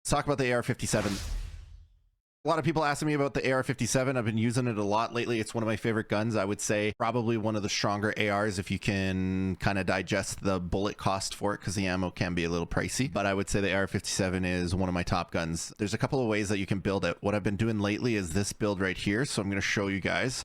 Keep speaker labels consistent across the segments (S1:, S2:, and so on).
S1: Let's talk about the AR-57. A lot of people asking me about the AR-57. I've been using it a lot lately. It's one of my favorite guns. I would say probably one of the stronger ARs if you can kind of digest the bullet cost for it, because the ammo can be a little pricey. But I would say the AR-57 is one of my top guns. There's a couple of ways that you can build it. What I've been doing lately is this build right here. So I'm going to show you guys.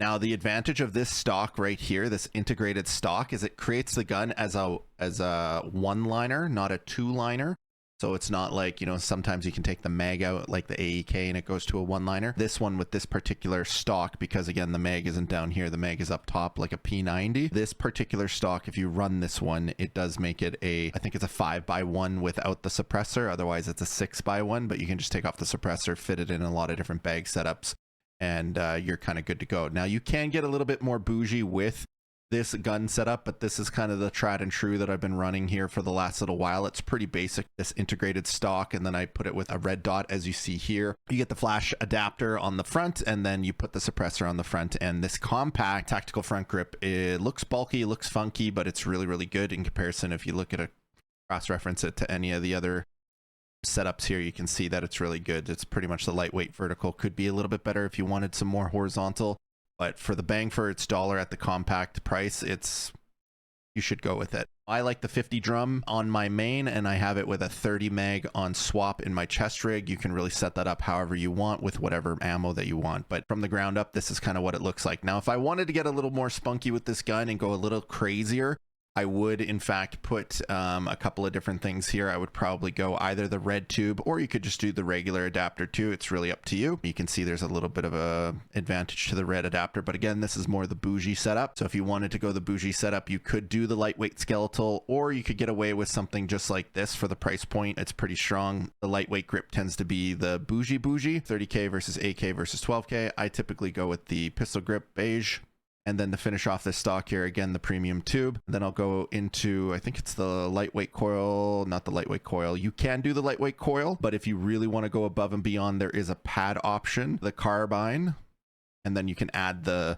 S1: Now, the advantage of this stock right here, this integrated stock, is it creates the gun as a one-liner, not a two-liner. So it's not like, you know, sometimes you can take the mag out like the AEK and it goes to a one-liner. This one with this particular stock, because again, the mag isn't down here, the mag is up top like a P90. This particular stock, if you run this one, it does make it a, I think it's a 5x1 without the suppressor. Otherwise it's a 6x1, but you can just take off the suppressor, fit it in a lot of different bag setups, and you're kind of good to go. Now you can get a little bit more bougie with this gun setup, but this is kind of the tried and true that I've been running here for the last little while. It's pretty basic, this integrated stock, and then I put it with a red dot, as you see here. You get the flash adapter on the front, and then you put the suppressor on the front, and this compact tactical front grip, it looks bulky, it looks funky, but it's really, really good in comparison. If you look at a cross-reference it to any of the other setups here, you can see that it's really good. It's pretty much the lightweight vertical. Could be a little bit better if you wanted some more horizontal. But for the bang for its dollar at the compact price, you should go with it. I like the 50 drum on my main, and I have it with a 30 mag on swap in my chest rig. You can really set that up however you want with whatever ammo that you want. But from the ground up, this is kind of what it looks like. Now, if I wanted to get a little more spunky with this gun and go a little crazier, I would in fact put a couple of different things here. I would probably go either the red tube, or you could just do the regular adapter too. It's really up to you. You can see there's a little bit of a advantage to the red adapter, but again, this is more the bougie setup. So if you wanted to go the bougie setup, you could do the lightweight skeletal, or you could get away with something just like this for the price point. It's pretty strong. The lightweight grip tends to be the bougie 30K versus AK versus 12K. I typically go with the pistol grip beige. And then to finish off this stock here, again, the premium tube. Then I'll go into, I think it's the lightweight coil, not the lightweight coil. You can do the lightweight coil, but if you really want to go above and beyond, there is a pad option, the carbine, and then you can add the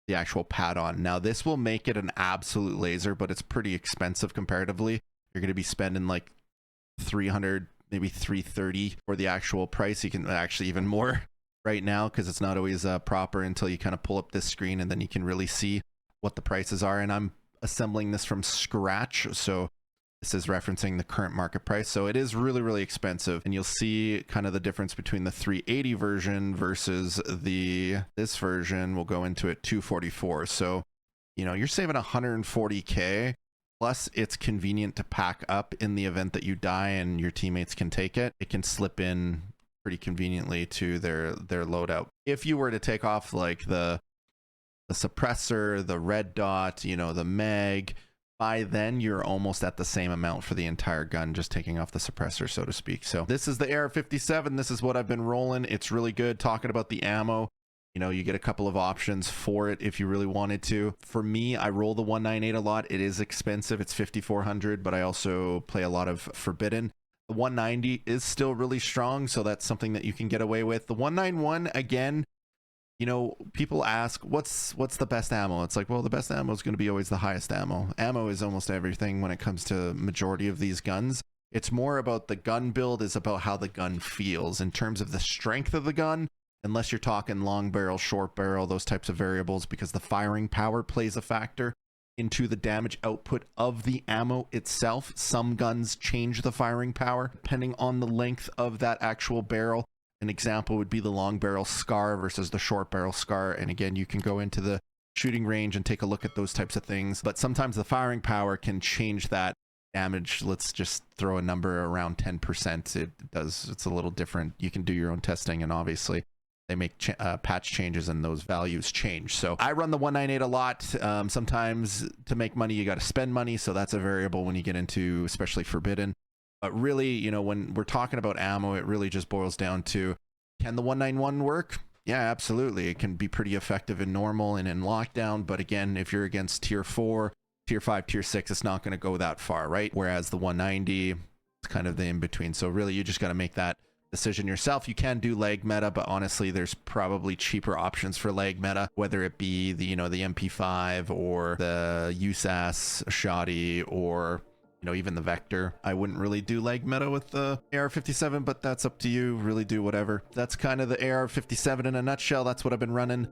S1: actual pad on. Now, this will make it an absolute laser, but it's pretty expensive comparatively. You're going to be spending like 300, maybe 330 for the actual price. You can actually even more right now, because it's not always proper until you kind of pull up this screen, and then you can really see what the prices are. And I'm assembling this from scratch, so this is referencing the current market price. So it is really, really expensive, and you'll see kind of the difference between the 380 version versus this version. We'll go into it 244. So, you know, you're saving 140K, plus it's convenient to pack up in the event that you die and your teammates can take it. It can slip in pretty conveniently to their loadout. If you were to take off like the suppressor, the red dot, you know, the mag, by then you're almost at the same amount for the entire gun, just taking off the suppressor, so to speak. So this is the AR-57. This is what I've been rolling. It's really good. Talking about the ammo, you know, you get a couple of options for it if you really wanted to. For me, I roll the 198 a lot. It is expensive. It's 5,400, but I also play a lot of Forbidden. The 190 is still really strong, so that's something that you can get away with. The 191, again, you know, people ask, what's the best ammo? It's like, well, the best ammo is going to be always the highest ammo. Ammo is almost everything when it comes to majority of these guns. It's more about the gun build, is about how the gun feels in terms of the strength of the gun, unless you're talking long barrel, short barrel, those types of variables, because the firing power plays a factor into the damage output of the ammo itself. Some guns change the firing power depending on the length of that actual barrel. An example would be the long barrel Scar versus the short barrel Scar. And again, you can go into the shooting range and take a look at those types of things. But sometimes the firing power can change that damage. Let's just throw a number around 10%. It's a little different. You can do your own testing, and obviously they make patch changes and those values change. So I run the 198 a lot. Sometimes to make money, you got to spend money. So that's a variable when you get into especially Forbidden. But really, you know, when we're talking about ammo, it really just boils down to, can the 191 work? Yeah, absolutely. It can be pretty effective in normal and in lockdown. But again, if you're against tier 4, tier 5, tier 6, it's not going to go that far, right? Whereas the 190, it's kind of the in-between. So really, you just got to make that decision yourself. You can do leg meta, but honestly, there's probably cheaper options for leg meta, whether it be the, you know, the MP5 or the USAS shoddy, or You know, even the Vector. I wouldn't really do leg meta with the AR-57, but that's up to you. Really do whatever. That's kind of the AR-57 in a nutshell. That's what I've been running.